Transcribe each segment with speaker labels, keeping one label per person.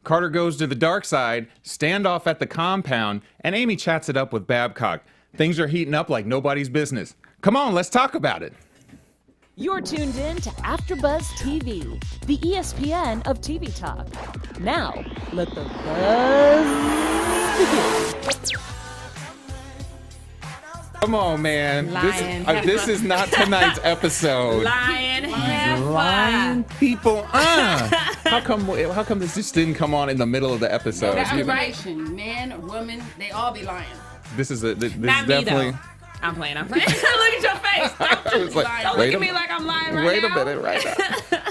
Speaker 1: Carter goes to the dark side, Standoff at the compound, and Amy chats it up with Babcock. Things are heating up like nobody's business. Come on, let's talk about it.
Speaker 2: You're tuned in to AfterBuzz TV, the ESPN of TV talk. Now, let the buzz begin.
Speaker 1: Come on, man.
Speaker 3: Lion.
Speaker 1: This is not tonight's episode. Lying people. How come this just didn't come on in the middle of the episode?
Speaker 3: Information, man, woman, they all be lying.
Speaker 1: This is
Speaker 3: Not
Speaker 1: definitely.
Speaker 3: me, though. I'm playing. Look at your face. Don't look at me like I'm lying right now.
Speaker 1: Wait a minute, right now.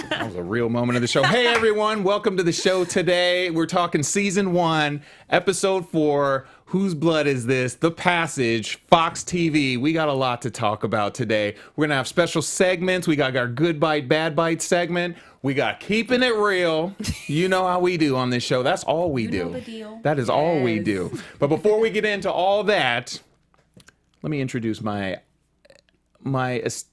Speaker 1: That was a real moment of the show. Hey, everyone. Welcome to the show today. We're talking season 1, episode 4. Whose blood is this? The Passage, Fox TV. We got a lot to talk about today. We're going to have special segments. We got our Good Bite, Bad Bite segment. We got Keeping It Real. You know how we do on this show. That's all we do.
Speaker 3: You know the deal.
Speaker 1: That is all we do. But before we get into all that, let me introduce my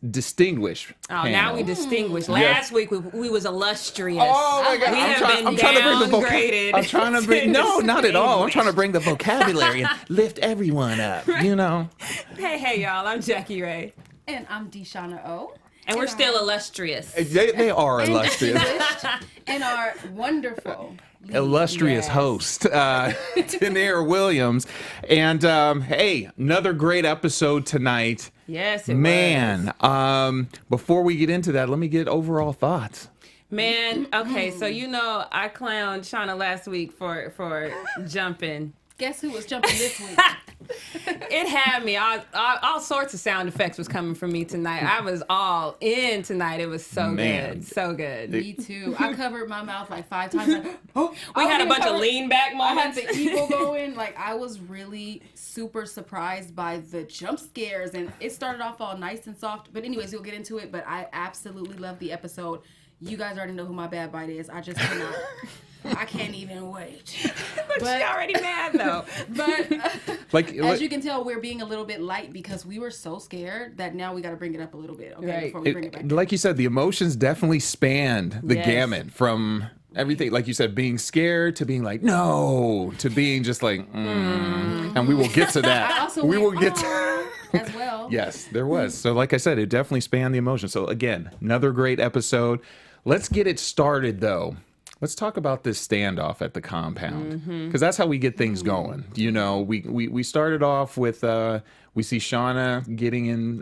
Speaker 1: distinguished panel.
Speaker 3: Now we distinguished. Last week we was illustrious.
Speaker 1: Oh my God!
Speaker 3: We have been downgraded.
Speaker 1: I'm trying to bring no, not at all. I'm trying to bring the vocabulary and lift everyone up. You know.
Speaker 3: Hey, y'all! I'm Jackie Ray,
Speaker 4: and I'm Deshauna O.
Speaker 3: And we're still illustrious.
Speaker 1: They are illustrious.
Speaker 4: And our wonderful
Speaker 1: illustrious host, Tanair Williams. And hey, another great episode tonight.
Speaker 3: Yes, it
Speaker 1: was. Before we get into that, let me get overall thoughts.
Speaker 3: Man, okay, so I clowned Shauna last week for jumping.
Speaker 4: Guess who was jumping this week?
Speaker 3: It had me. All sorts of sound effects was coming from me tonight. I was all in tonight. It was so good. So good.
Speaker 4: Me too. I covered my mouth like 5 times. Like,
Speaker 3: we had a bunch of lean back moments.
Speaker 4: I had the eagle going. Like, I was really super surprised by the jump scares. And it started off all nice and soft. But anyways, we'll get into it. But I absolutely love the episode. You guys already know who my bad bite is. I just cannot. I can't even wait.
Speaker 3: But she already mad though.
Speaker 4: But as you can tell, we're being a little bit light because we were so scared that now we got to bring it up a little bit, okay?
Speaker 3: Right.
Speaker 4: Before we bring it back.
Speaker 1: Like you said, the emotions definitely spanned the gamut from everything, like you said, being scared to being like, no, to being just like, and we will get to that.
Speaker 4: I also
Speaker 1: will get to
Speaker 4: as well.
Speaker 1: Yes, there was. So like I said, it definitely spanned the emotions. So again, another great episode. Let's get it started though. Let's talk about this standoff at the compound, because that's how we get things going. You know, we started off with we see Shauna getting in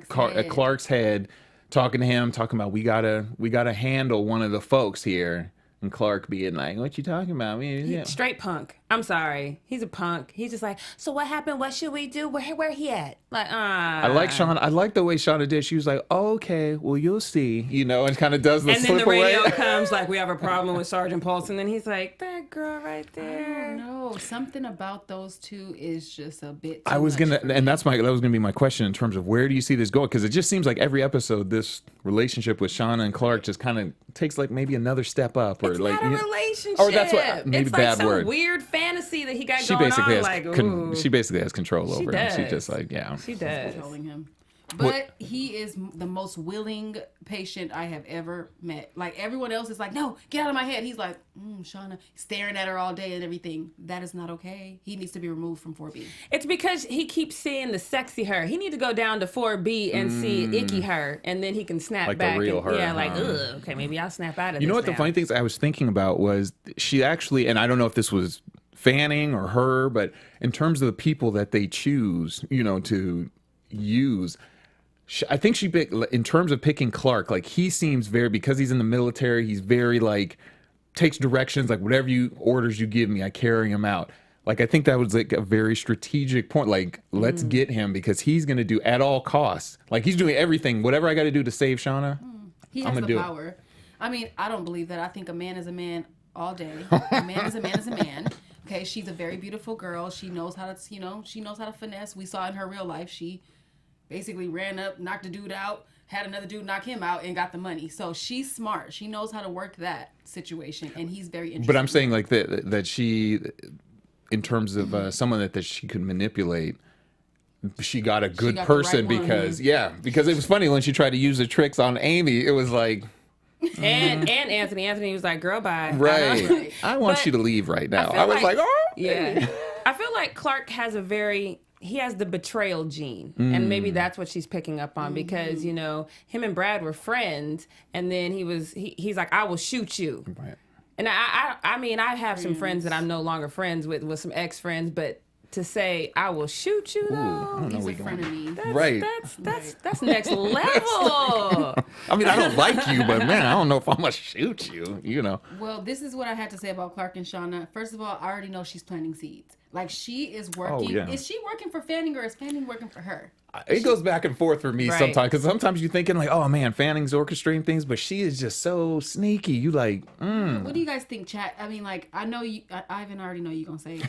Speaker 1: Clark's head, talking to him, talking about we gotta handle one of the folks here, and Clark being like, "What you talking about?"
Speaker 3: Straight punk. I'm sorry. He's a punk. He's just like, so what happened? What should we do? Where he at? Like,
Speaker 1: I like Shauna. I like the way Shauna did. She was like, oh, okay, well, you'll see, and kind of does the slip away.
Speaker 3: And then the radio comes like, we have a problem with Sergeant Paulson. And he's like, that girl right there.
Speaker 4: No, something about those two is just a bit too
Speaker 1: that was gonna be my question in terms of where do you see this going? Because it just seems like every episode, this relationship with Shauna and Clark just kind of takes like maybe another step up, or
Speaker 3: it's
Speaker 1: like
Speaker 3: not a relationship.
Speaker 1: Or that's what maybe
Speaker 3: it's
Speaker 1: bad
Speaker 3: like
Speaker 1: word.
Speaker 3: Some weird fantasy that he got
Speaker 1: She
Speaker 3: going
Speaker 1: basically
Speaker 3: on.
Speaker 1: has she basically has control over him. She just like
Speaker 3: She does.
Speaker 4: Controlling him. But he is the most willing patient I have ever met. Like, everyone else is like, no, get out of my head. He's like, Shauna, staring at her all day and everything. That is not okay. He needs to be removed from 4B.
Speaker 3: It's because he keeps seeing the sexy her. He needs to go down to 4B and see icky her, and then he can snap
Speaker 1: like
Speaker 3: back.
Speaker 1: The real her.
Speaker 3: Yeah, like, ugh, okay, maybe I'll snap out of this.
Speaker 1: You know what? The funny things I was thinking about was she actually, and I don't know if this was Fanning or her, but in terms of the people that they choose, to use, I think she picked, in terms of picking Clark, like he seems because he's in the military, he's very like, takes directions, like whatever orders you give me, I carry him out. Like, I think that was like a very strategic point. Like, let's get him because he's going to do at all costs. Like, he's doing everything, whatever I got to do to save Shauna.
Speaker 4: He has the power. I mean, I don't believe that. I think a man is a man all day. A man is a man is a man. Okay, she's a very beautiful girl. She knows how to, she knows how to finesse. We saw in her real life, she basically ran up, knocked a dude out, had another dude knock him out, and got the money. So she's smart. She knows how to work that situation, and he's very interesting.
Speaker 1: But I'm saying like that she, in terms of someone that she could manipulate, she got a good person because it was funny when she tried to use the tricks on Amy. It was like,
Speaker 3: And Anthony. Anthony was like, girl, bye.
Speaker 1: Right. I want you to leave right now. I was like, oh.
Speaker 3: Yeah. I feel like Clark has he has the betrayal gene. And maybe that's what she's picking up on because, you know, him and Brad were friends. And then he's like, I will shoot you.
Speaker 1: Right.
Speaker 3: And I mean, I have some friends that I'm no longer friends with some ex-friends, but to say I will shoot you though,
Speaker 4: He's a friend of me.
Speaker 1: Right.
Speaker 3: That's next level.
Speaker 1: I mean, I don't like you, but man, I don't know if I'm gonna shoot you. You know.
Speaker 4: Well, this is what I had to say about Clark and Shauna. First of all, I already know she's planting seeds. Like she is working.
Speaker 1: Oh, yeah.
Speaker 4: Is she working for Fanning or is Fanning working for her?
Speaker 1: It goes back and forth for me
Speaker 3: Right.
Speaker 1: sometimes because sometimes you're thinking like, oh man, Fanning's orchestrating things, but she is just so sneaky. You like,
Speaker 4: What do you guys think, chat? I mean, like, I know you, Ivan, I already know you're gonna say,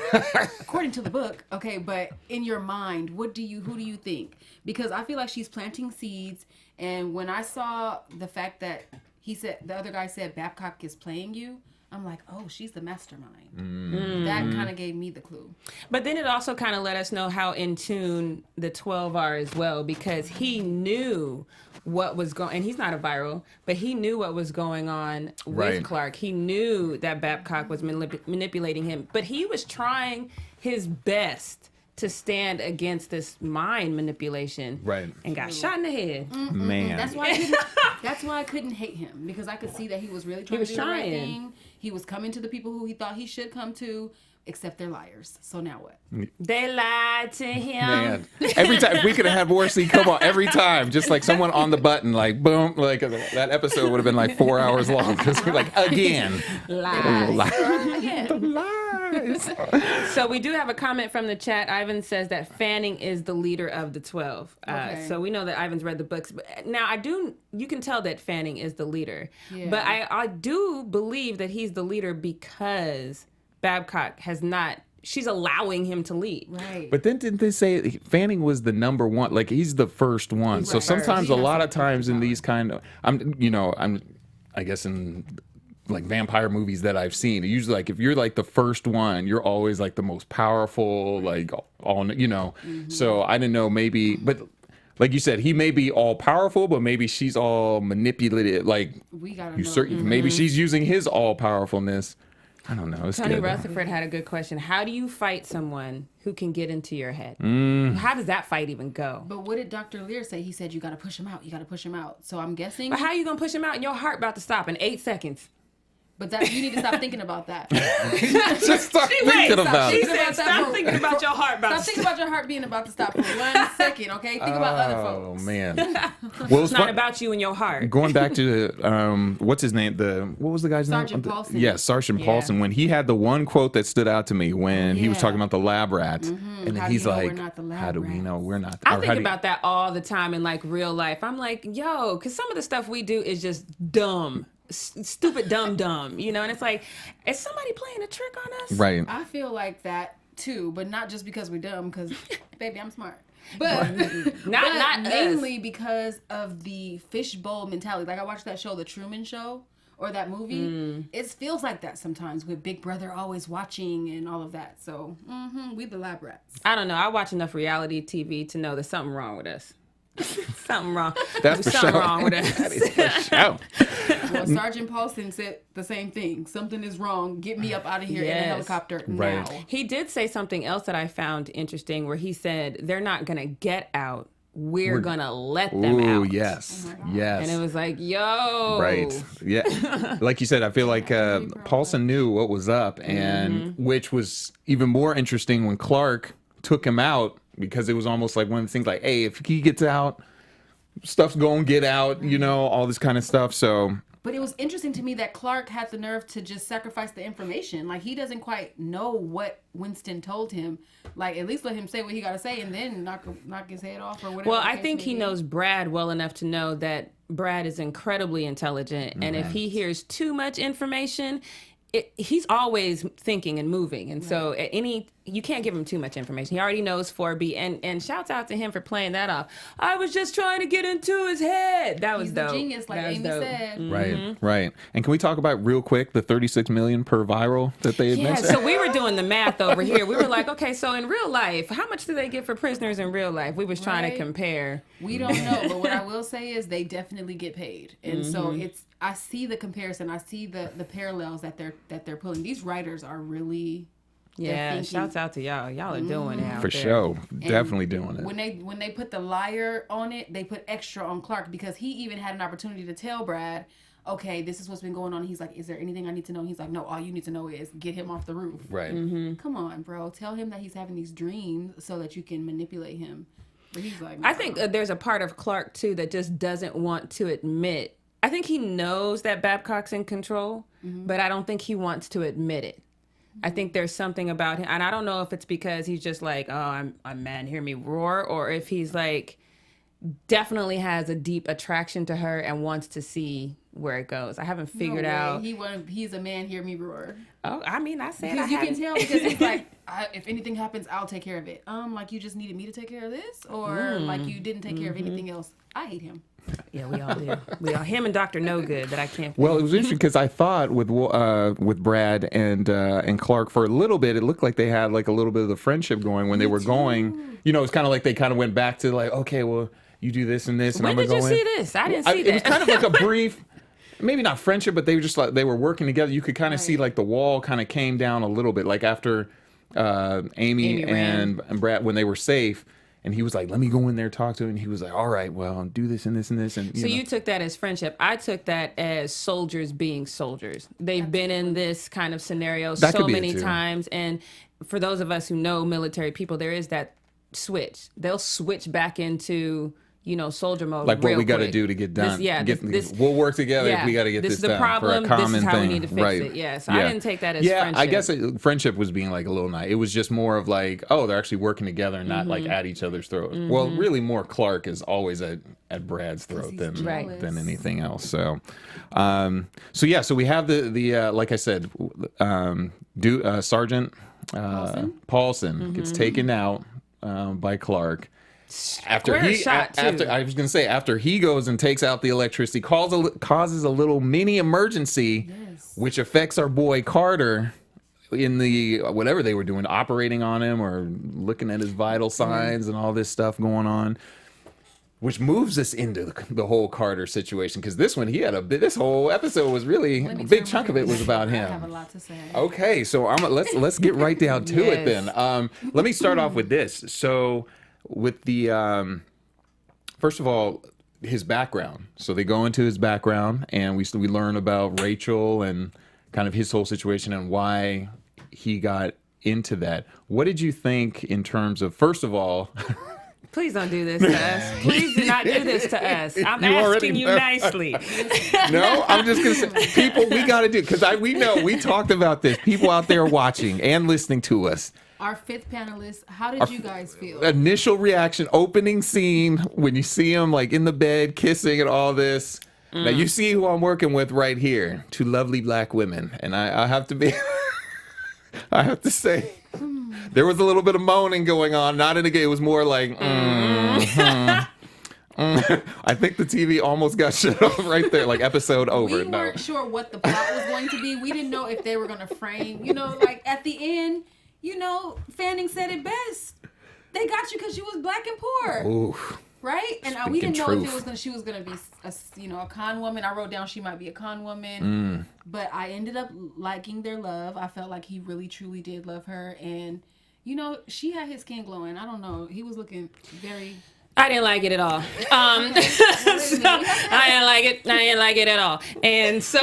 Speaker 4: according to the book, okay, but in your mind, who do you think? Because I feel like she's planting seeds, and when I saw the fact that the other guy said Babcock is playing you, I'm like, oh, she's the mastermind. That kind of gave me the clue.
Speaker 3: But then it also kind of let us know how in tune the 12 are as well, because he knew what was going, and he's not a viral, but he knew what was going on with
Speaker 1: Right.
Speaker 3: Clark. He knew that Babcock was manipulating him, but he was trying his best to stand against this mind manipulation.
Speaker 1: Right.
Speaker 3: And got shot in the head.
Speaker 1: man.
Speaker 4: That's why I couldn't hate him, because I could see that he was really trying
Speaker 3: was
Speaker 4: to do the right
Speaker 3: trying.
Speaker 4: thing. He was coming to the people who he thought he should come to, except they're liars. So now what?
Speaker 3: They lied to him.
Speaker 1: Man, every time we could have had more scene. Come on, every time, just like someone on the button, like boom, like that episode would have been like 4 hours long because we're like again,
Speaker 3: Lies.
Speaker 1: the lies.
Speaker 3: So we do have a comment from the chat. Ivan says that Fanning is the leader of the 12.
Speaker 4: Okay.
Speaker 3: So we know that Ivan's read the books. But now you can tell that Fanning is the leader.
Speaker 4: Yeah.
Speaker 3: But I do believe that he's the leader because Babcock she's allowing him to lead.
Speaker 4: Right.
Speaker 1: But then didn't they say Fanning was the number one? Like he's the first one. So
Speaker 3: Right.
Speaker 1: sometimes
Speaker 4: He
Speaker 1: a
Speaker 4: has
Speaker 1: lot of
Speaker 4: something
Speaker 1: times
Speaker 4: to
Speaker 1: in
Speaker 4: talk
Speaker 1: these kind of, I guess in like vampire movies that I've seen, usually like if you're like the first one, you're always like the most powerful, like all, you know. So I didn't know, maybe, but like you said, he may be all powerful, but maybe she's all manipulated. Like
Speaker 4: We gotta
Speaker 1: you
Speaker 4: know.
Speaker 1: maybe she's using his all powerfulness. I don't know. It's
Speaker 3: Tony
Speaker 1: good.
Speaker 3: Rutherford had a good question. How do you fight someone who can get into your head? How does that fight even go?
Speaker 4: But what did Dr. Lear say? He said, you got to push him out. You got to push him out. So I'm guessing.
Speaker 3: But how are you going to push him out and your heart about to stop in 8 seconds?
Speaker 4: But that you need to stop thinking about that.
Speaker 1: Just stop thinking about
Speaker 3: She
Speaker 1: it.
Speaker 3: said, stop thinking about your heart about
Speaker 4: Stop
Speaker 3: to
Speaker 4: thinking about your heart being about to stop for 1 second, okay? Think about other
Speaker 1: Oh
Speaker 4: folks.
Speaker 1: man. Well,
Speaker 3: It's not about you and your heart.
Speaker 1: Going back to what's his name? What was the guy's
Speaker 4: Sergeant
Speaker 1: name?
Speaker 4: Paulson.
Speaker 1: Yeah, Sergeant
Speaker 3: Yeah.
Speaker 1: Paulson. When he had the one quote that stood out to me when he was
Speaker 4: Yeah.
Speaker 1: talking about the lab rats, and then
Speaker 4: How do
Speaker 1: he's
Speaker 4: you know we're
Speaker 1: like,
Speaker 4: not the lab
Speaker 1: "How do we
Speaker 4: rats?"
Speaker 1: know we're not?"
Speaker 3: I
Speaker 1: or
Speaker 3: think
Speaker 1: how do you-
Speaker 3: about that all the time in like real life. I'm like, yo, because some of the stuff we do is just dumb, stupid, dumb, you know? And it's like, is somebody playing a trick on us?
Speaker 1: Right.
Speaker 4: I feel like that too, but not just because we're dumb, because, baby, I'm smart. But
Speaker 3: Not
Speaker 4: mainly because of the fishbowl mentality. Like I watched that show, The Truman Show, or that movie. It feels like that sometimes with Big Brother always watching and all of that. So we the lab rats.
Speaker 3: I don't know. I watch enough reality TV to know there's something wrong with us. Something wrong.
Speaker 1: That's for
Speaker 3: something
Speaker 1: sure.
Speaker 3: wrong with us.
Speaker 1: That is for sure.
Speaker 4: Well, Sergeant Paulson said the same thing. Something is wrong. Get me up out of here in a
Speaker 3: Yes.
Speaker 4: helicopter
Speaker 1: Right.
Speaker 4: now.
Speaker 3: He did say something else that I found interesting where he said, they're not going to get out. We're going to let them
Speaker 1: Ooh,
Speaker 3: out.
Speaker 1: yes, yes.
Speaker 3: And it was like, yo.
Speaker 1: Right. Yeah. Like you said, I feel like Paulson knew what was up, and which was even more interesting when Clark took him out, because it was almost like one of the things like, hey, if he gets out, stuff's going to get out, you know, all this kind of stuff. So.
Speaker 4: But it was interesting to me that Clark had the nerve to just sacrifice the information. Like, he doesn't quite know what Winston told him. Like, at least let him say what he got to say and then knock his head off or whatever.
Speaker 3: Well,
Speaker 4: the
Speaker 3: I
Speaker 4: case
Speaker 3: think
Speaker 4: may
Speaker 3: he
Speaker 4: be.
Speaker 3: knows Brad well enough to know that Brad is incredibly intelligent. And if he hears too much information, he's always thinking and moving. And so at any you can't give him too much information. He already knows 4B, and shouts out to him for playing that off. I was just trying to get into his head. That was
Speaker 4: He's
Speaker 3: dope.
Speaker 4: a genius, like Amy said.
Speaker 1: Right. And can we talk about real quick the 36 million per viral that they had
Speaker 3: Yeah,
Speaker 1: mentioned?
Speaker 3: so we were doing the math over here. We were like, okay, so in real life, how much do they get for prisoners in real life? We was trying to compare.
Speaker 4: We don't know, but what I will say is they definitely get paid, and so I see the comparison. I see the parallels that they're pulling. These writers are really.
Speaker 3: Yeah, shouts out to y'all. Y'all are doing it out
Speaker 1: For
Speaker 3: there.
Speaker 1: sure. Definitely doing it.
Speaker 4: When they put the liar on it, they put extra on Clark because he even had an opportunity to tell Brad, okay, this is what's been going on. He's like, is there anything I need to know? He's like, no, all you need to know is get him off the roof.
Speaker 1: Right.
Speaker 4: Come on, bro. Tell him that he's having these dreams so that you can manipulate him. But he's like,
Speaker 3: I think there's a part of Clark, too, that just doesn't want to admit. I think he knows that Babcock's in control, but I don't think he wants to admit it. I think there's something about him, and I don't know if it's because he's just like, oh, I'm man, hear me roar, or if he's like, definitely has a deep attraction to her and wants to see where it goes. I haven't figured out.
Speaker 4: He's a man, hear me roar.
Speaker 3: Oh, I mean, I said
Speaker 4: Because you can tell because he's like, if anything happens, I'll take care of it. Like you just needed me to take care of this, or like you didn't take care of anything else. I hate him.
Speaker 3: Yeah, we all do. We all him and Dr. No Good that I can't.
Speaker 1: Well, it was interesting because I thought with Brad and Clark for a little bit, it looked like they had like a little bit of the friendship going when they were going. You know, it's kind of like they kind of went back to like, okay, well, you do this and this, and
Speaker 3: When
Speaker 1: I'm gonna
Speaker 3: did you
Speaker 1: go
Speaker 3: see
Speaker 1: in.
Speaker 3: this? I didn't see that.
Speaker 1: It was kind of like a brief, maybe not friendship, but they were just like they were working together. You could kind of see like the wall kind of came down a little bit, like after Amy and Brad when they were safe. And he was like, let me go in there, talk to him. And he was like, all right, well, do this and this and this. And
Speaker 3: you took that as friendship. I took that as soldiers being soldiers. They've been in this kind of scenario so many times. And for those of us who know military people, there is that switch. They'll switch back into, soldier mode.
Speaker 1: Like what we got to
Speaker 3: quick.
Speaker 1: do to get done.
Speaker 3: This,
Speaker 1: we'll work together if we got to get this
Speaker 3: is the
Speaker 1: done.
Speaker 3: problem.
Speaker 1: For a common
Speaker 3: this is how
Speaker 1: thing.
Speaker 3: we need to fix it. Yeah. So I didn't take that as friendship.
Speaker 1: I guess friendship was being like a little nice. It was just more of like, oh, they're actually working together and not like at each other's throat. Well, really more Clark is always at Brad's throat than anything else. So we have the like I said, Sergeant Paulson gets taken out by Clark. After he goes and takes out the electricity, causes a little mini emergency, which affects our boy Carter in the whatever they were doing, operating on him or looking at his vital signs and all this stuff going on, which moves us into the whole Carter situation because this one this whole episode was really a big chunk of it was about him.
Speaker 4: I have a lot to say.
Speaker 1: Okay, so let's get right down to it then. Let me start off with this. So. With the first of all, his background. So they go into his background, and we learn about Rachel and kind of his whole situation and why he got into that. What did you think in terms of, first of all?
Speaker 3: Please don't do this to us. Please do not do this to us. I'm
Speaker 1: You
Speaker 3: asking you nicely.
Speaker 1: No, I'm just going to say, people, we got to do, because we talked about this. People out there watching and listening to us.
Speaker 4: Our fifth panelist, how did you guys feel?
Speaker 1: Initial reaction, opening scene, when you see him like in the bed, kissing and all this. Now you see who I'm working with right here. Two lovely black women. And I have to be, I have to say, there was a little bit of moaning going on. Not in a game. It was more like, I think the TV almost got shut off right there, like episode over.
Speaker 4: We weren't sure what the plot was going to be. We didn't know if they were going to frame, like at the end, Fanning said it best. They got you because you was black and poor.
Speaker 1: Ooh,
Speaker 4: right? And we didn't know if she was going to be a con woman. I wrote down she might be a con woman. But I ended up liking their love. I felt like he really, truly did love her. And, she had his skin glowing. I don't know. He was looking very...
Speaker 3: I didn't like it at all. I didn't like it at all. And so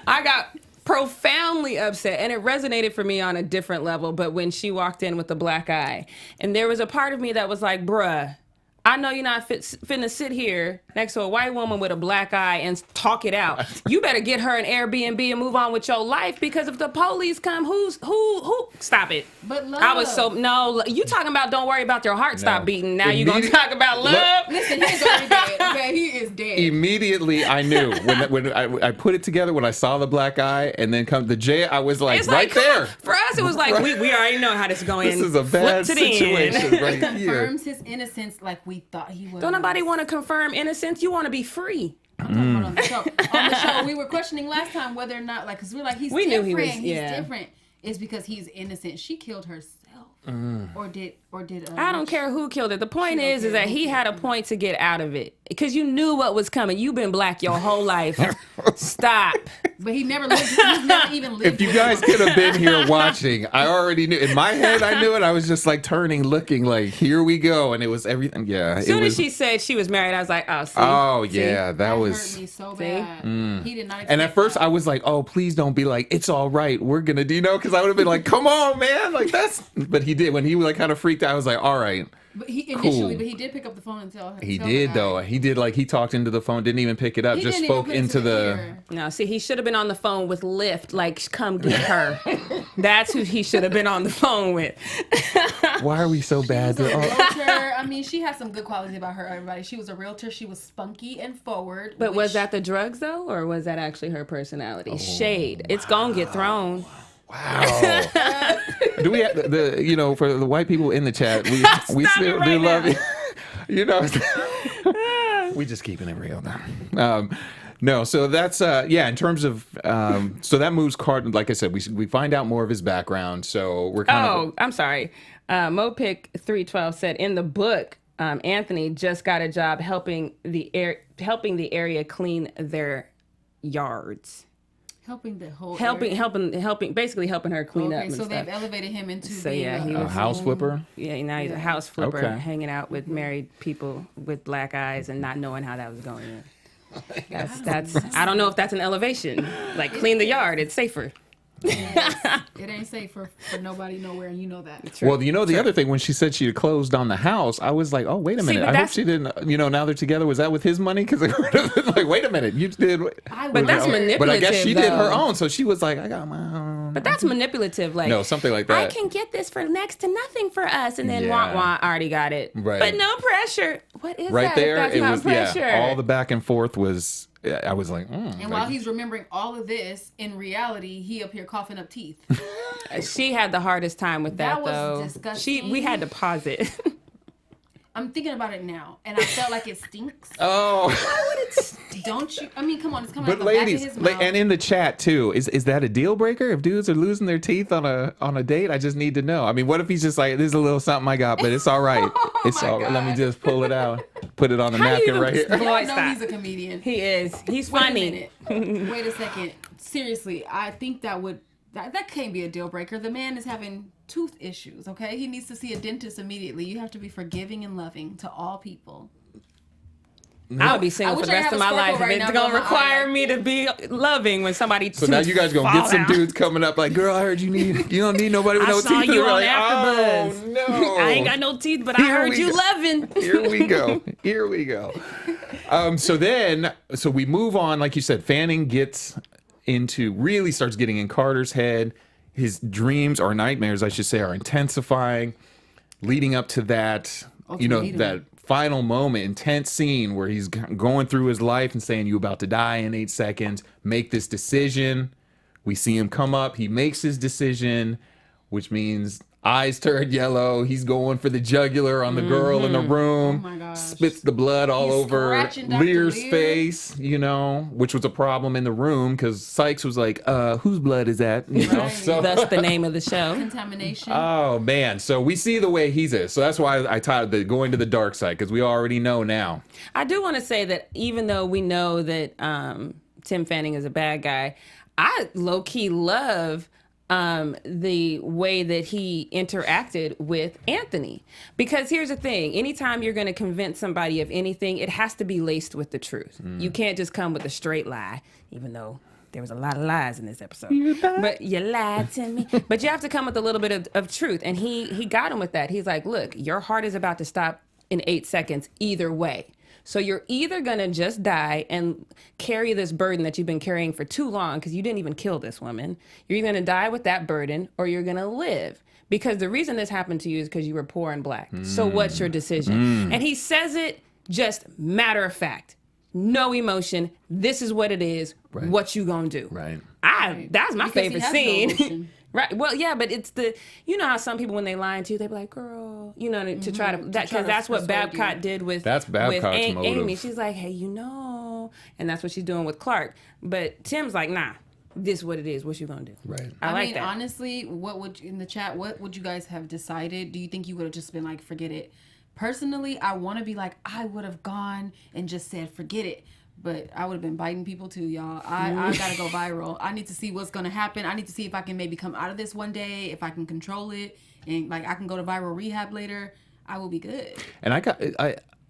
Speaker 3: I got profoundly upset, and it resonated for me on a different level, but when she walked in with the black eye, and there was a part of me that was like, bruh, I know you're not finna sit here next to a white woman with a black eye and talk it out. You better get her an Airbnb and move on with your life, because if the police come, who? Stop it.
Speaker 4: But love.
Speaker 3: I was you talking about don't worry about your heart stop beating. Now you're going to talk about love?
Speaker 4: Listen, he's already dead. Okay, he is dead.
Speaker 1: Immediately I knew when I put it together, when I saw the black eye and then come the J, I was like,
Speaker 3: It's
Speaker 1: right
Speaker 3: like,
Speaker 1: there.
Speaker 3: For us us, it was like, we already know how this is going.
Speaker 1: This is a bad situation right
Speaker 4: He
Speaker 1: here.
Speaker 4: confirms his innocence like we thought he was.
Speaker 3: Don't nobody want to confirm innocence. You want to be free.
Speaker 4: I'm talking about on the show. On the show, we were questioning last time whether or not, like, because we're like, he's
Speaker 3: We
Speaker 4: different.
Speaker 3: knew he was,
Speaker 4: He's
Speaker 3: yeah.
Speaker 4: different. It's because he's innocent. She killed herself, or did?
Speaker 3: I don't care who killed it. The point
Speaker 4: She don't
Speaker 3: is
Speaker 4: care
Speaker 3: that
Speaker 4: who
Speaker 3: he
Speaker 4: killed
Speaker 3: had a point to get out of it because you knew what was coming. You've been black your whole life. Stop.
Speaker 4: But he never lived. He's never even lived.
Speaker 1: If you guys could have been here watching, I already knew. In my head, I knew it. I was just like turning, looking like, here we go. And it was everything. Yeah.
Speaker 3: As soon as she said she was married, I was like, oh, see.
Speaker 1: Oh,
Speaker 3: See?
Speaker 1: yeah. That was.
Speaker 4: hurt me so
Speaker 3: See?
Speaker 4: bad. He did not.
Speaker 1: And at first, I was like, oh, please don't be like, it's all right. We're going to do, because I would have been like, come on, man. Like, that's. But he did. When he like kind of freaked out, I was like, all right.
Speaker 4: But he initially,
Speaker 1: Cool.
Speaker 4: but he did pick up the phone and tell her.
Speaker 1: He
Speaker 4: tell
Speaker 1: did,
Speaker 4: the
Speaker 1: though.
Speaker 4: guy.
Speaker 1: He did, like, he talked into the phone, didn't even pick it up,
Speaker 4: He
Speaker 1: just
Speaker 4: didn't even
Speaker 1: spoke
Speaker 4: put it
Speaker 1: into
Speaker 4: to
Speaker 1: the.
Speaker 4: ear.
Speaker 3: No, see, he should have been on the phone with Lyft, like, come get her. That's who he should have been on the phone with.
Speaker 1: Why are we so bad?
Speaker 4: She was a
Speaker 1: to-
Speaker 4: realtor. I mean, she has some good qualities about her, everybody. She was a realtor. She was spunky and forward.
Speaker 3: But was
Speaker 4: which-
Speaker 3: that the drugs, though, or was that actually her personality? Shade. It's going to get thrown.
Speaker 1: Wow. Do we have the for the white people in the chat, we
Speaker 3: Stop
Speaker 1: still
Speaker 3: it right
Speaker 1: do
Speaker 3: now.
Speaker 1: love you. We just keeping it real now. No, so that's in terms of so that moves Card, like I said, we find out more of his background, so we're kind of
Speaker 3: I'm sorry. Mopic 312 said in the book, Anthony just got a job helping the area clean their yards.
Speaker 4: helping the whole
Speaker 3: Basically helping her clean up
Speaker 4: Okay,
Speaker 3: and
Speaker 4: so
Speaker 3: stuff.
Speaker 4: they've elevated him into
Speaker 3: So,
Speaker 4: being
Speaker 3: yeah, he
Speaker 1: a
Speaker 3: was-
Speaker 1: house flipper.
Speaker 3: Yeah, now he's a house flipper,
Speaker 1: Okay.
Speaker 3: hanging out with married people with black eyes and not knowing how that was going in. That's I don't know if that's an elevation. Like clean the yard, it's safer.
Speaker 4: It ain't safe for nobody nowhere, and you know that.
Speaker 1: Well, the other thing, when she said she had closed on the house, I was like, oh, wait a minute.
Speaker 3: but
Speaker 1: I hope
Speaker 3: that's-
Speaker 1: she didn't, now they're together. Was that with his money? Because it would have been like, wait a minute, you did.
Speaker 3: But that's manipulative.
Speaker 1: But I guess she did her
Speaker 3: though.
Speaker 1: own. So she was like, I got my own.
Speaker 3: But that's manipulative. Like
Speaker 1: No, something like
Speaker 3: I
Speaker 1: that.
Speaker 3: can get this for next to nothing for us, and then
Speaker 1: Yeah.
Speaker 3: wah wah already got it.
Speaker 1: Right.
Speaker 3: But no pressure. What is
Speaker 1: Right
Speaker 3: that?
Speaker 1: there,
Speaker 3: if that's
Speaker 1: it
Speaker 3: not
Speaker 1: was,
Speaker 3: pressure.
Speaker 1: all the back and forth was, I was like,
Speaker 4: And while he's remembering all of this, in reality, he up here coughing up teeth.
Speaker 3: She had the hardest time with that,
Speaker 4: That was
Speaker 3: though.
Speaker 4: disgusting.
Speaker 3: We had to pause it.
Speaker 4: I'm thinking about it now, and I felt like it stinks.
Speaker 1: oh.
Speaker 4: Don't you? I mean, come on, it's coming
Speaker 1: But
Speaker 4: out the back of
Speaker 1: ladies,
Speaker 4: his mouth.
Speaker 1: and in the chat too, is that a deal breaker? If dudes are losing their teeth on a date, I just need to know. I mean, what if he's just like, there's a little something I got, but it's all right. It's
Speaker 4: my
Speaker 1: all right. Let me
Speaker 4: God.
Speaker 1: just pull it out, put it on the
Speaker 3: How you
Speaker 1: napkin
Speaker 3: even
Speaker 1: right here.
Speaker 4: You
Speaker 3: Boy,
Speaker 4: know
Speaker 3: stop.
Speaker 4: he's a comedian.
Speaker 3: He is. He's
Speaker 4: Wait
Speaker 3: funny.
Speaker 4: a minute. Wait a second. Seriously, I think that can't be a deal breaker. The man is having tooth issues, okay? He needs to see a dentist immediately. You have to be forgiving and loving to all people.
Speaker 3: I would be single
Speaker 4: I
Speaker 3: for
Speaker 4: wish
Speaker 3: the
Speaker 4: I
Speaker 3: rest
Speaker 4: had
Speaker 3: of
Speaker 4: a
Speaker 3: my
Speaker 4: sparkle
Speaker 3: life.
Speaker 4: right
Speaker 3: If it's
Speaker 4: now,
Speaker 3: gonna
Speaker 4: but my
Speaker 3: require
Speaker 4: eye-
Speaker 3: me to be loving when somebody
Speaker 1: So now you guys gonna get some
Speaker 3: out.
Speaker 1: dudes coming up like, girl, I heard you don't need nobody with
Speaker 3: I
Speaker 1: no
Speaker 3: saw
Speaker 1: teeth. And
Speaker 3: you
Speaker 1: we're
Speaker 3: on
Speaker 1: like,
Speaker 3: AfterBuzz.
Speaker 1: oh no,
Speaker 3: I ain't got no teeth, but I
Speaker 1: Here
Speaker 3: heard
Speaker 1: we
Speaker 3: you
Speaker 1: go.
Speaker 3: loving.
Speaker 1: Here we go. Here we go. So we move on. Like you said, Fanning really starts getting in Carter's head. His dreams or nightmares, I should say, are intensifying, leading up to that,
Speaker 4: Ultimatum.
Speaker 1: that final moment, intense scene where he's going through his life and saying, "You about to die in 8 seconds. Make this decision." We see him come up. He makes his decision, which means eyes turn yellow. He's going for the jugular on the girl in the room.
Speaker 4: Oh my gosh.
Speaker 1: Spits the blood all
Speaker 4: He's
Speaker 1: over
Speaker 4: scratching Dr.
Speaker 1: Lear's
Speaker 4: Lear.
Speaker 1: face, which was a problem in the room because Sykes was like, whose blood is that?
Speaker 4: Right.
Speaker 1: So,
Speaker 3: That's the name of the show.
Speaker 4: Contamination.
Speaker 1: oh man. So we see the way he's is. So that's why I titled it Going to the Dark Side, because we already know now.
Speaker 3: I do want to say that even though we know that Tim Fanning is a bad guy, I low key love the way that he interacted with Anthony. Because here's the thing, anytime you're going to convince somebody of anything, it has to be laced with the truth. You can't just come with a straight lie, even though there was a lot of lies in this episode. But you lied to me. But you have to come with a little bit of truth. And he got him with that. He's like, look, your heart is about to stop in 8 seconds either way. So you're either going to just die and carry this burden that you've been carrying for too long because you didn't even kill this woman. You're either going to die with that burden or you're going to live. Because the reason this happened to you is because you were poor and black. So what's your decision? And he says it just matter of fact. no emotion. This is what it is.
Speaker 1: Right.
Speaker 3: What you gonna do?
Speaker 1: Right.
Speaker 3: That's my
Speaker 4: Because he
Speaker 3: favorite
Speaker 4: has no
Speaker 3: scene.
Speaker 4: emotion.
Speaker 3: Right. Well, yeah, but it's you know how some people when they lie to you, they be like, "Girl," you know, to try to because that's what
Speaker 4: persuade
Speaker 3: Babcock
Speaker 4: you.
Speaker 3: did with
Speaker 1: That's Babcock's
Speaker 3: with
Speaker 1: motive.
Speaker 3: Amy. She's like, "Hey, you know," and that's what she's doing with Clark. But Tim's like, "Nah, this is what it is. What you gonna do?"
Speaker 1: Right.
Speaker 3: I like
Speaker 4: mean,
Speaker 3: that.
Speaker 4: honestly, what would you guys have decided? Do you think you would have just been like, forget it? Personally, I want to be like, I would have gone and just said, forget it. But I would have been biting people too, y'all. I gotta go viral. I need to see what's gonna happen. I need to see if I can maybe come out of this one day, if I can control it, and like I can go to viral rehab later. I will be good.
Speaker 1: And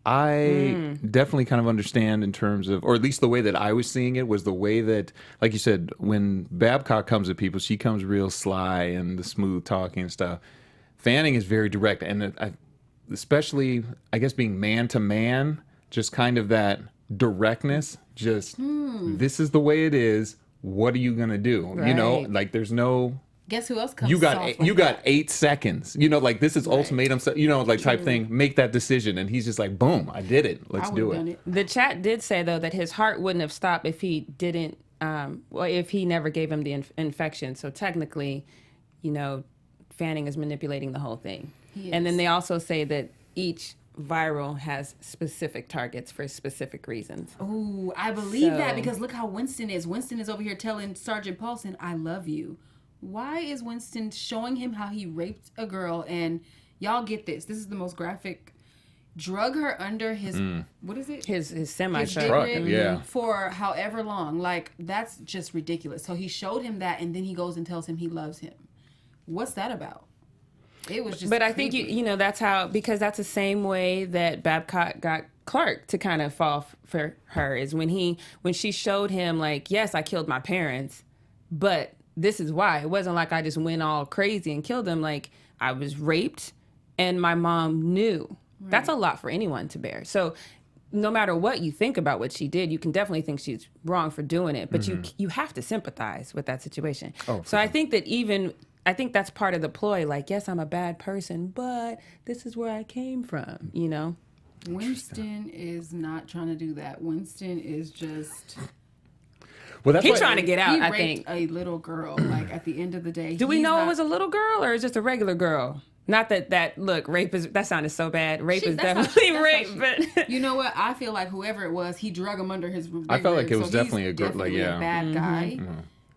Speaker 1: I definitely kind of understand in terms of, or at least the way that I was seeing it was the way that, like you said, when Babcock comes at people, she comes real sly and the smooth talking and stuff. Fanning is very direct, and especially, I guess, being man to man, just kind of that directness. Just this is the way it is. What are you gonna do? You know,
Speaker 3: Right.
Speaker 1: like there's no.
Speaker 4: Guess who else comes?
Speaker 1: You got
Speaker 4: soft
Speaker 1: you
Speaker 4: like
Speaker 1: got
Speaker 4: that?
Speaker 1: 8 seconds. You know, like this is ultimatum. You know, like type thing. Make that decision, and he's just like, boom, I did it. Let's
Speaker 4: I
Speaker 1: do
Speaker 4: would've
Speaker 1: it.
Speaker 4: done it.
Speaker 3: The chat did say though that his heart wouldn't have stopped if he didn't, well, if he never gave him the infection. So technically, you know, Fanning is manipulating the whole thing. And then they also say that each viral has specific targets for specific reasons.
Speaker 4: Ooh, I believe that
Speaker 3: So-
Speaker 4: because look how Winston is. Winston is over here telling Sergeant Paulson, I love you. Why is Winston showing him how he raped a girl? And y'all get this. This is the most graphic. Drug her under his, what is it?
Speaker 3: His semi
Speaker 4: His
Speaker 1: Truck,
Speaker 4: dick
Speaker 1: yeah.
Speaker 4: for however long. Like, that's just ridiculous. So he showed him that, and then he goes and tells him he loves him. What's that about? It was just
Speaker 3: But I think
Speaker 4: creepy.
Speaker 3: you know that's how, because that's the same way that Babcock got Clark to kind of fall for her, is when she showed him like, yes, I killed my parents, but this is why. It wasn't like I just went all crazy and killed them. Like, I was raped and my mom knew. That's a lot for anyone to bear. So no matter what you think about what she did, you can definitely think she's wrong for doing it, but you have to sympathize with that situation. So I think that I think that's part of the ploy. Like, yes, I'm a bad person, but this is where I came from, you know?
Speaker 4: Winston is not trying to do that. Winston is just...
Speaker 1: Well, that's
Speaker 3: He's
Speaker 1: why-
Speaker 3: trying to get out,
Speaker 4: He
Speaker 3: I
Speaker 4: raped
Speaker 3: think.
Speaker 4: a little girl. Like, at the end of the day.
Speaker 3: Do we
Speaker 4: he's
Speaker 3: know
Speaker 4: not-
Speaker 3: it was a little girl or is just a regular girl? Not that look, rape is, that sounded so bad. Rape is
Speaker 4: that's how
Speaker 3: definitely
Speaker 4: that's
Speaker 3: rape,
Speaker 4: how
Speaker 3: but
Speaker 4: You know what? I feel like whoever it was, he drug him under his big
Speaker 1: I felt like
Speaker 4: rib,
Speaker 1: it was
Speaker 4: so
Speaker 1: definitely
Speaker 4: he's
Speaker 1: a good- like,
Speaker 4: definitely
Speaker 1: yeah.
Speaker 4: a bad guy.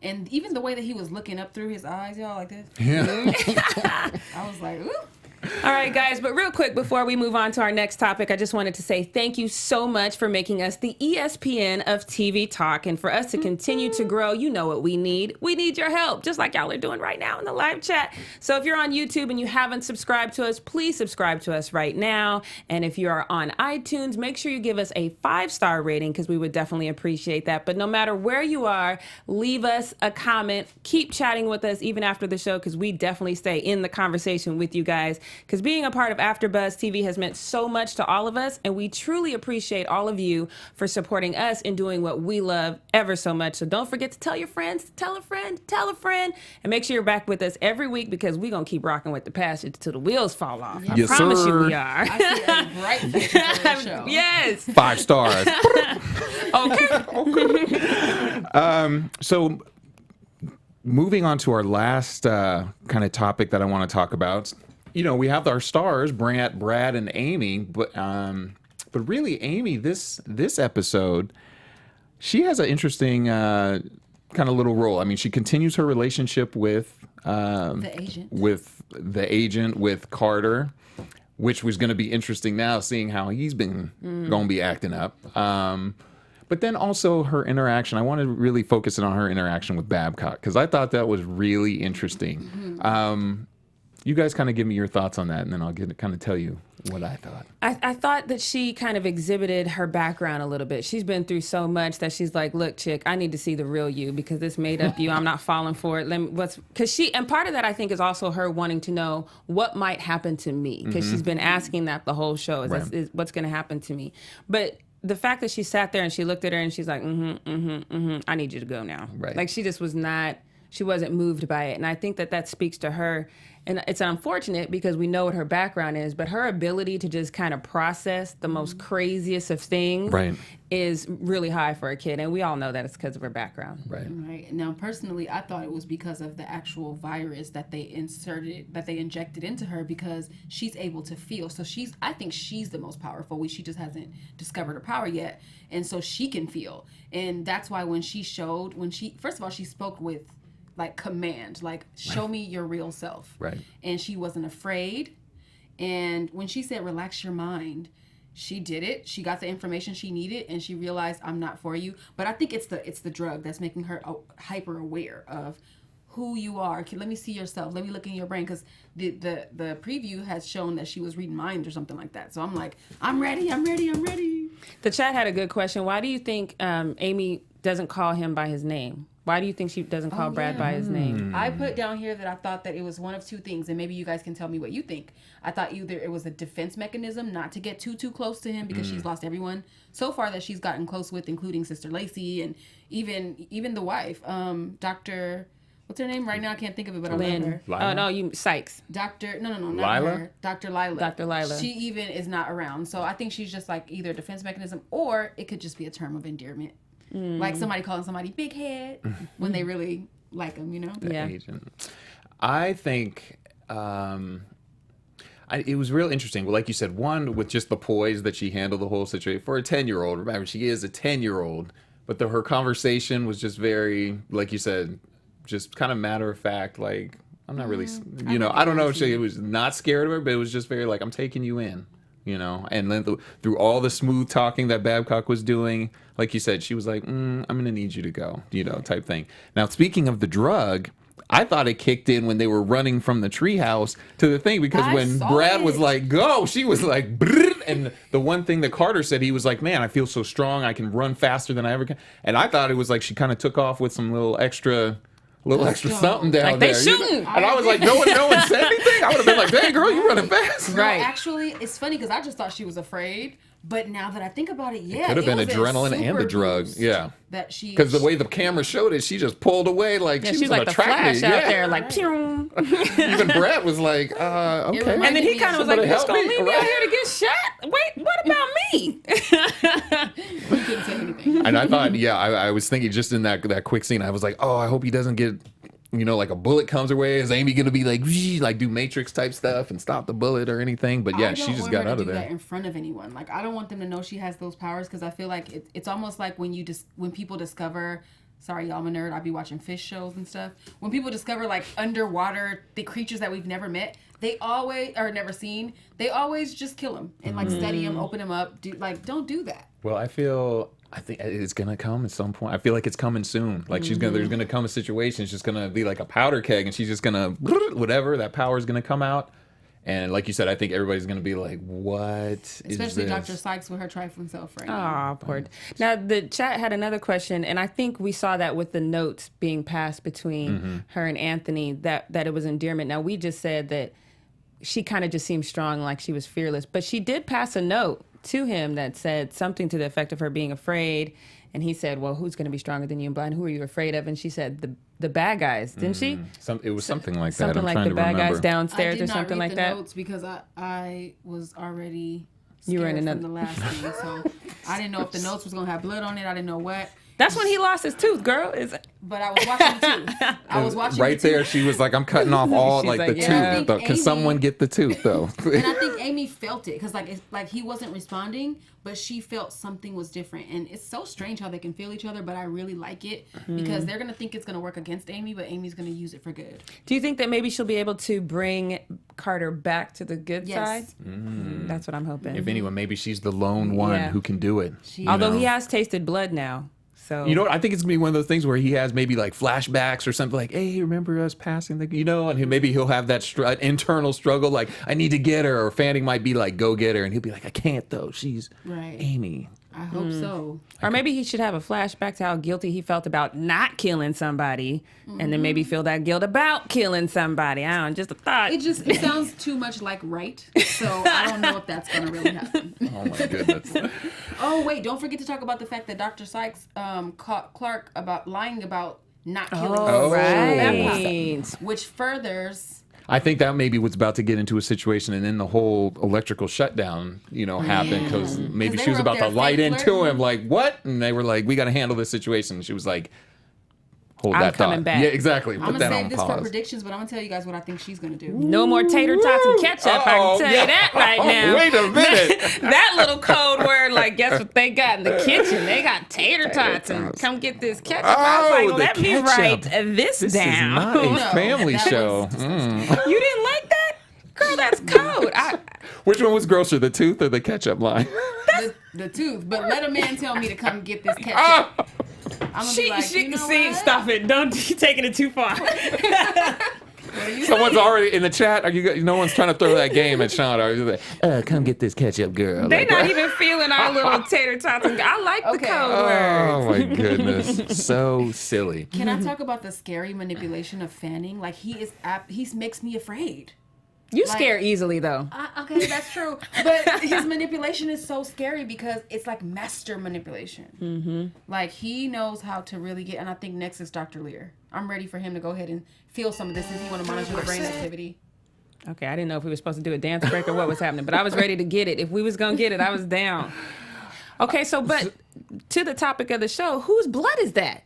Speaker 4: And even the way that he was looking up through his eyes, y'all, like this.
Speaker 1: Yeah.
Speaker 4: I was like, ooh.
Speaker 3: All right, guys, but real quick before we move on to our next topic, I just wanted to say thank you so much for making us the ESPN of TV talk. And for us to continue to grow, you know what we need. We need your help, just like y'all are doing right now in the live chat. So if you're on YouTube and you haven't subscribed to us, please subscribe to us right now. And if you are on iTunes, make sure you give us a 5-star rating because we would definitely appreciate that. But no matter where you are, leave us a comment. Keep chatting with us even after the show because we definitely stay in the conversation with you guys. Because being a part of AfterBuzz TV has meant so much to all of us, and we truly appreciate all of you for supporting us and doing what we love ever so much. So don't forget to tell your friends, tell a friend, and make sure you're back with us every week because we're going to keep rocking with the passage till the wheels fall off. I
Speaker 1: Yes,
Speaker 3: promise
Speaker 1: sir.
Speaker 3: you we are.
Speaker 4: I see a bright future for the show.
Speaker 3: Yes.
Speaker 1: 5 stars.
Speaker 3: Okay.
Speaker 1: So moving on to our last kind of topic that I want to talk about. You know, we have our stars, Brad and Amy, but really Amy, this episode, she has an interesting kind of little role. I mean, she continues her relationship with the agent, with Carter, which was going to be interesting now, seeing how he's been going to be acting up. But then also her interaction. I want to really focus in on her interaction with Babcock because I thought that was really interesting. You guys kind of give me your thoughts on that, and then I'll kind of tell you what I thought.
Speaker 3: I thought that she kind of exhibited her background a little bit. She's been through so much that she's like, look, chick, I need to see the real you because this made up you, I'm not falling for it. And part of that I think is also her wanting to know what might happen to me because she's been asking that the whole show is what's going to happen to me. But the fact that she sat there and she looked at her and she's like, I need you to go now.
Speaker 1: Right.
Speaker 3: Like she just was not, she wasn't moved by it. And I think that speaks to her And it's unfortunate because we know what her background is, but her ability to just kind of process the most craziest of things is really high for a kid. And we all know that it's because of her background.
Speaker 4: Right. Now, personally, I thought it was because of the actual virus that they injected into her, because she's able to feel. So I think she's the most powerful. She just hasn't discovered her power yet. And so she can feel. And that's why first of all, she spoke with like command, like show me your real self. And she wasn't afraid. And when she said relax your mind, she did it. She got the information she needed, and she realized I'm not for you. But I think it's the drug that's making her hyper aware of who you are. Let me see yourself. Let me look in your brain, because the preview has shown that she was reading minds or something like that. So I'm like, I'm ready.
Speaker 3: The chat had a good question. Why do you think Amy doesn't call him by his name? Why do you think she doesn't call Brad by his name?
Speaker 4: I put down here that I thought that it was one of two things, and maybe you guys can tell me what you think. I thought either it was a defense mechanism not to get too close to him, because she's lost everyone so far that she's gotten close with, including Sister Lacey and even the wife, Dr. What's her name? Right now I can't think of it, but I love her.
Speaker 3: Oh, no, Sykes.
Speaker 4: Not
Speaker 1: Lila?
Speaker 4: her. Dr. Lila.
Speaker 3: Dr. Lila.
Speaker 4: She even is not around. So I think she's just like either a defense mechanism, or it could just be a term of endearment. Like somebody calling somebody big head when they really like them,
Speaker 1: Agent. I think it was real interesting. Well, like you said, one, with just the poise that she handled the whole situation for a 10-year-old. Remember, she is a 10-year-old, but her conversation was just very, like you said, just kind of matter of fact. Like, I'm not really, I don't know if she was not scared of her, but it was just very like, I'm taking you in. And then through all the smooth talking that Babcock was doing, like you said, she was like, I'm going to need you to go, type thing. Now, speaking of the drug, I thought it kicked in when they were running from the treehouse to the thing, because when Brad was like, go, she was like, brrr, and the one thing that Carter said, he was like, man, I feel so strong. I can run faster than I ever can. And I thought it was like she kind of took off with some little extra something down
Speaker 3: like
Speaker 1: there.
Speaker 3: They shooting.
Speaker 1: And I was like, no one said anything. I would have been like, dang, girl, you running fast.
Speaker 4: Right. No, actually, it's funny because I just thought she was afraid. But now that I think about it,
Speaker 1: it could have been adrenaline and the drug. Yeah. Because the way the camera showed it, she just pulled away like she was
Speaker 3: like the Flash out there, like, pew.
Speaker 1: Even Brad was like, okay.
Speaker 3: And then he kind of was like, you just gonna leave me out here to get shot? Wait, what about me?
Speaker 4: He couldn't say anything.
Speaker 1: And I thought, I was thinking just in that quick scene, I was like, oh, I hope he doesn't get, like a bullet comes her way. Is Amy going to be like do Matrix type stuff and stop the bullet or anything? But she just got out of there.
Speaker 4: I don't want her to do that in front of anyone. Like, I don't want them to know she has those powers, because I feel like it's almost like when people discover. Sorry, y'all, I'm a nerd. I be watching fish shows and stuff. When people discover like underwater the creatures that we've never met, they always or never seen. They always just kill them and like study them, open them up. Don't do that.
Speaker 1: Well, I think it's gonna come at some point. I feel like it's coming soon. Like there's gonna come a situation. It's just gonna be like a powder keg, and she's just gonna whatever that power is gonna come out. And like you said, I think everybody's gonna be like, "What?"
Speaker 4: Especially Dr. Sykes with her trifling self right now.
Speaker 3: Oh, poor. Now the chat had another question, and I think we saw that with the notes being passed between her and Anthony, that it was endearment. Now we just said that she kind of just seemed strong, like she was fearless, but she did pass a note to him that said something to the effect of her being afraid, and he said, well, who's going to be stronger than you and blind? Who are you afraid of? And she said the bad guys, didn't she?
Speaker 1: It was something like that.
Speaker 3: Something like the bad guys downstairs or something like that. I did not read the
Speaker 4: notes because I was already
Speaker 3: scared
Speaker 4: from the last thing, so I didn't know if the notes was going to have blood on it. I didn't know what.
Speaker 3: That's when he lost his tooth, girl.
Speaker 4: But I was watching the tooth.
Speaker 1: Right there, she was like, I'm cutting off all the tooth. Can someone get the tooth, though?
Speaker 4: And I think Amy felt it, because like he wasn't responding, but she felt something was different. And it's so strange how they can feel each other, but I really like it, because they're going to think it's going to work against Amy, but Amy's going to use it for good.
Speaker 3: Do you think that maybe she'll be able to bring Carter back to the good side? That's what I'm hoping.
Speaker 1: If anyone, maybe she's the lone one who can do it.
Speaker 3: Although he has tasted blood now. So
Speaker 1: I think it's gonna be one of those things where he has maybe like flashbacks or something like, "Hey, remember us passing the," and maybe he'll have that internal struggle, like, "I need to get her," or Fanning might be like, "Go get her," and he'll be like, "I can't though. She's Amy."
Speaker 4: I hope so.
Speaker 3: Or maybe he should have a flashback to how guilty he felt about not killing somebody, and then maybe feel that guilt about killing somebody. I don't know, just a thought.
Speaker 4: It sounds too much like right, so I don't know if that's going to really happen.
Speaker 1: Oh my goodness.
Speaker 4: Oh wait, don't forget to talk about the fact that Dr. Sykes caught Clark about lying about not killing
Speaker 3: right.
Speaker 4: which furthers
Speaker 1: I think that maybe was about to get into a situation, and then the whole electrical shutdown, happened because maybe
Speaker 4: 'Cause they
Speaker 1: she was
Speaker 4: were up
Speaker 1: about to
Speaker 4: there
Speaker 1: light
Speaker 4: fake
Speaker 1: into
Speaker 4: flirting.
Speaker 1: him, like, what? And they were like, we got to handle this situation. And she was like, hold
Speaker 3: I'm
Speaker 1: that
Speaker 3: coming
Speaker 1: thought.
Speaker 3: back.
Speaker 1: Yeah, exactly.
Speaker 4: I'm
Speaker 1: Put
Speaker 4: gonna
Speaker 1: that
Speaker 4: save
Speaker 1: on
Speaker 4: this for
Speaker 1: pause.
Speaker 4: predictions, but I'm gonna tell you guys what I think she's gonna do.
Speaker 3: No more tater tots and ketchup. I can tell you that right now.
Speaker 1: Wait a minute.
Speaker 3: That little code word, like, guess what they got in the kitchen? They got tater tots and come get this ketchup. I was like,
Speaker 1: the
Speaker 3: let me
Speaker 1: ketchup.
Speaker 3: write this
Speaker 1: This
Speaker 3: down.
Speaker 1: is not a
Speaker 4: No,
Speaker 1: family
Speaker 4: that
Speaker 1: show.
Speaker 4: was
Speaker 3: You didn't like that? Girl, that's code.
Speaker 1: Which one was grosser, the tooth or the ketchup line?
Speaker 4: The tooth, but let a man tell me to come get this ketchup.
Speaker 1: Ah!
Speaker 4: I'm gonna be like, you know
Speaker 3: see,
Speaker 4: what?
Speaker 3: stop it. Don't you taking it too far.
Speaker 1: Someone's already in the chat. Are you? No one's trying to throw that game at Sean. Are you like, come get this ketchup, girl?
Speaker 3: They
Speaker 1: Like,
Speaker 3: not even feeling our little tater tots. I like the
Speaker 4: Okay.
Speaker 3: code word.
Speaker 1: oh my goodness, so silly.
Speaker 4: Can I talk about the scary manipulation of fanning? Like he makes me afraid.
Speaker 3: You
Speaker 4: Like-
Speaker 3: scare easily though.
Speaker 4: Okay, that's true. But his manipulation is so scary because it's like master manipulation. Mm-hmm. Like he knows how to really get. And I think next is Dr. Lear. I'm ready for him to go ahead and feel some of this if he want to monitor the brain activity.
Speaker 3: Okay, I didn't know if we were supposed to do a dance break or what was happening, but I was ready to get it. If we was gonna get it, I was down. Okay, so but to the topic of the show, whose blood is that?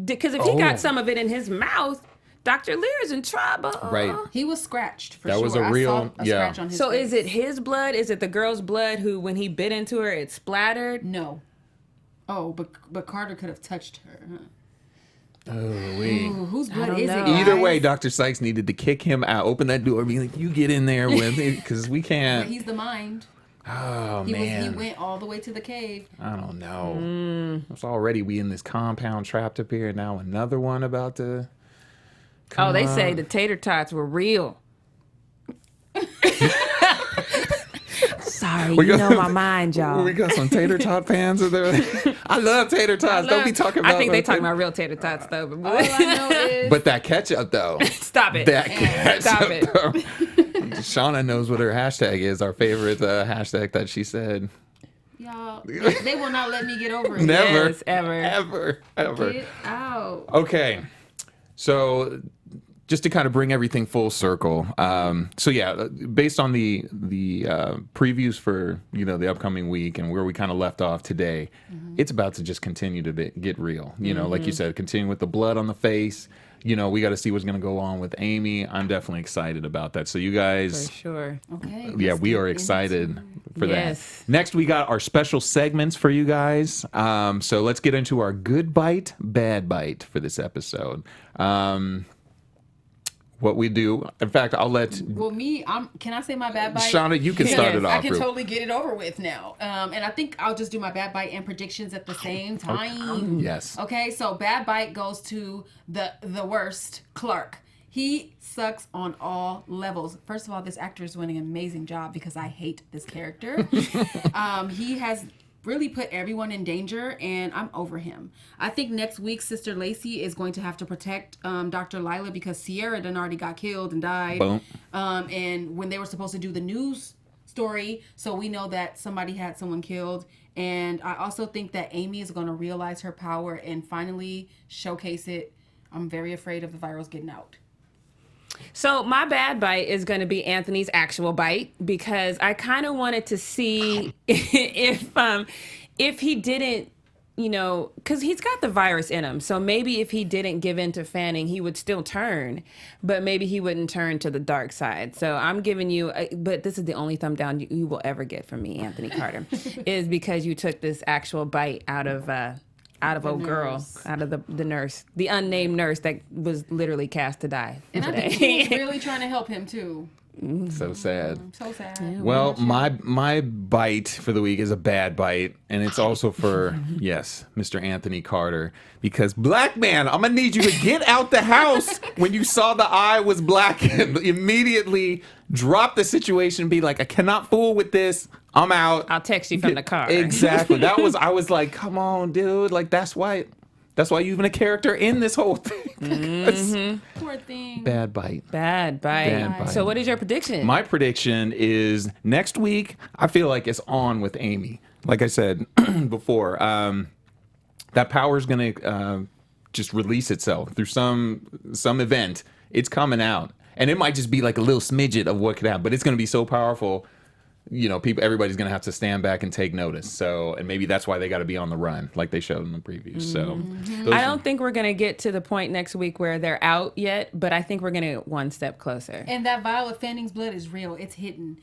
Speaker 3: Because if he
Speaker 1: Oh.
Speaker 3: got some of it in his mouth, Dr. Lear is in trouble.
Speaker 1: Right.
Speaker 4: He was scratched for
Speaker 1: That
Speaker 4: sure.
Speaker 1: was a
Speaker 4: I
Speaker 1: real-
Speaker 4: saw a
Speaker 1: yeah.
Speaker 4: scratch on his
Speaker 3: So
Speaker 4: face.
Speaker 3: is it his blood? Is it the girl's blood who, when he bit into her, it splattered?
Speaker 4: No. Oh, but Carter could have touched her. Huh?
Speaker 1: Oh, wait.
Speaker 4: Ooh, whose blood
Speaker 3: don't
Speaker 4: is
Speaker 3: know.
Speaker 4: it? Guys?
Speaker 1: Either way, Dr. Sykes needed to kick him out, open that door, be like, "You get in there with me," because we
Speaker 4: But
Speaker 1: can't.
Speaker 4: he's the mind.
Speaker 1: Oh
Speaker 4: He
Speaker 1: man,
Speaker 4: went all the way to the cave.
Speaker 1: I don't know. It's already we in this compound trapped up here. Now another one about to.
Speaker 3: Oh, they
Speaker 1: on.
Speaker 3: say the tater tots were real. Sorry,
Speaker 1: We
Speaker 3: you
Speaker 1: got-
Speaker 3: know my mind, y'all.
Speaker 1: We got some tater tot fans in there. I love tater tots. Don't be talking about.
Speaker 3: I think they
Speaker 1: no
Speaker 3: talking
Speaker 1: tater-
Speaker 3: about real tater tots though.
Speaker 4: All I know is
Speaker 1: But that ketchup though.
Speaker 3: Stop it.
Speaker 1: That ketchup
Speaker 3: Stop it.
Speaker 1: though. Shauna knows what her hashtag is. Our favorite hashtag that she said.
Speaker 4: y'all. They will not let me get over it.
Speaker 1: Never.
Speaker 3: Yes, ever.
Speaker 1: Ever.
Speaker 4: Get out.
Speaker 1: Okay. So just to kind of bring everything full circle. So yeah, based on the previews for, the upcoming week and where we kind of left off today, it's about to just continue to get real. Like you said, continue with the blood on the face. We got to see what's going to go on with Amy. I'm definitely excited about that. So you guys,
Speaker 3: For sure.
Speaker 4: Okay.
Speaker 1: yeah,
Speaker 4: let's
Speaker 1: we
Speaker 4: get
Speaker 1: are
Speaker 4: into
Speaker 1: excited for
Speaker 3: Yes.
Speaker 1: that. Next, we got our special segments for you guys. So let's get into our good bite, bad bite for this episode. What we do, in fact, I'll let
Speaker 4: Well, can I say my bad bite?
Speaker 1: Shauna, you can start
Speaker 3: Yes,
Speaker 1: it
Speaker 4: I
Speaker 1: off.
Speaker 4: can
Speaker 1: real-
Speaker 4: totally get it over with now. And I think I'll just do my bad bite and predictions at the same time.
Speaker 1: Yes.
Speaker 4: Okay, so bad bite goes to the worst, Clark. He sucks on all levels. First of all, this actor is doing an amazing job because I hate this character. He has really put everyone in danger, and I'm over him. I think next week, Sister Lacey is going to have to protect Dr. Lila because Sierra done already got killed and died.
Speaker 1: Boom.
Speaker 4: And when they were supposed to do the news story, so we know that somebody had someone killed. And I also think that Amy is going to realize her power and finally showcase it. I'm very afraid of the virus getting out.
Speaker 3: So my bad bite is going to be Anthony's actual bite because I kind of wanted to see if he didn't, because he's got the virus in him. So maybe if he didn't give in to fanning, he would still turn, but maybe he wouldn't turn to the dark side. So I'm giving you, but this is the only thumb down you will ever get from me, Anthony Carter, is because you took this actual bite out of old girl,
Speaker 4: nurse.
Speaker 3: out of the nurse, the unnamed nurse that was literally cast to die
Speaker 4: And I
Speaker 3: today.
Speaker 4: think he's really trying to help him too.
Speaker 1: So sad.
Speaker 4: So sad.
Speaker 1: Well, my bite for the week is a bad bite, and it's also for, yes, Mr. Anthony Carter, because black man, I'm gonna need you to get out the house when you saw the eye was blackened. Immediately drop the situation and be like, I cannot fool with this. I'm out.
Speaker 3: I'll text you from the car.
Speaker 1: Exactly. I was like, come on, dude. Like, that's why you're even a character in this whole thing.
Speaker 4: Poor thing.
Speaker 1: Bad bite.
Speaker 3: Bad bite.
Speaker 1: Bad bite.
Speaker 3: So what is your prediction?
Speaker 1: My prediction is next week, I feel like it's on with Amy. Like I said before, that power is going to just release itself through some event. It's coming out. And it might just be like a little smidget of what could happen, but it's going to be so powerful. Everybody's going to have to stand back and take notice. So, and maybe that's why they got to be on the run, like they showed in the previews. So,
Speaker 3: I don't think we're going to get to the point next week where they're out yet, but I think we're going to get one step closer.
Speaker 4: And that vial of Fanning's blood is real. It's hidden.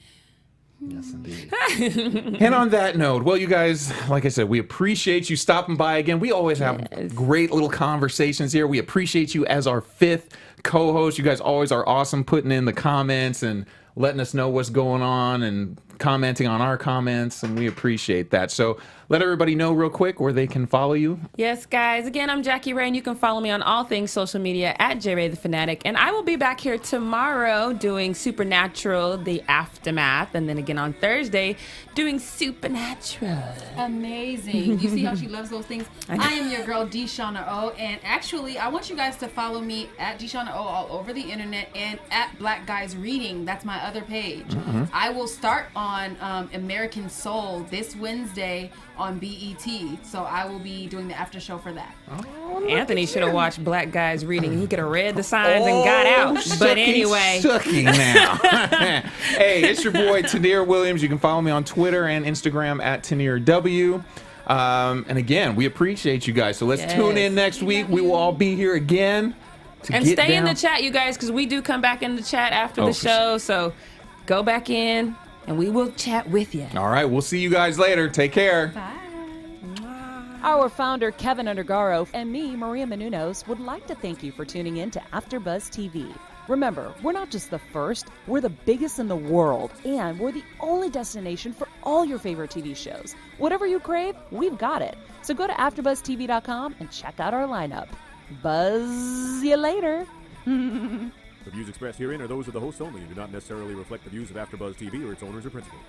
Speaker 1: Yes, indeed. And on that note, well, you guys, like I said, we appreciate you stopping by again. We always have great little conversations here. We appreciate you as our 5th co-host. You guys always are awesome putting in the comments and letting us know what's going on and commenting on our comments, and we appreciate that. So let everybody know real quick where they can follow you.
Speaker 3: Yes, guys. Again, I'm Jackie Ray, and you can follow me on all things social media at JRayTheFanatic. And I will be back here tomorrow doing Supernatural, The Aftermath, and then again on Thursday doing Supernatural.
Speaker 4: Amazing. You see how she loves those things? I am your girl, Deshauna O, and actually, I want you guys to follow me at Deshauna O all over the internet and at Black Guys Reading. That's my other page. I will start on American Soul this Wednesday on BET, so I will be doing the after show for that.
Speaker 3: Anthony should have watched Black Guys Reading. He could have read the signs and got out. But anyway.
Speaker 1: Sucky now. Hey, it's your boy, Tanir Williams. You can follow me on Twitter and Instagram at TanirW. And again, we appreciate you guys. So let's tune in next week. We will all be here again.
Speaker 3: And stay in the chat, you guys, because we do come back in the chat after the show. So go back in, and we will chat with you.
Speaker 1: All right, we'll see you guys later. Take care.
Speaker 4: Bye.
Speaker 2: Our founder, Keven Undergaro, and me, Maria Menounos, would like to thank you for tuning in to AfterBuzz TV. Remember, we're not just the first, we're the biggest in the world, and we're the only destination for all your favorite TV shows. Whatever you crave, we've got it. So go to AfterBuzzTV.com and check out our lineup. Buzz you later.
Speaker 5: The views expressed herein are those of the hosts only and do not necessarily reflect the views of AfterBuzz TV or its owners or principals.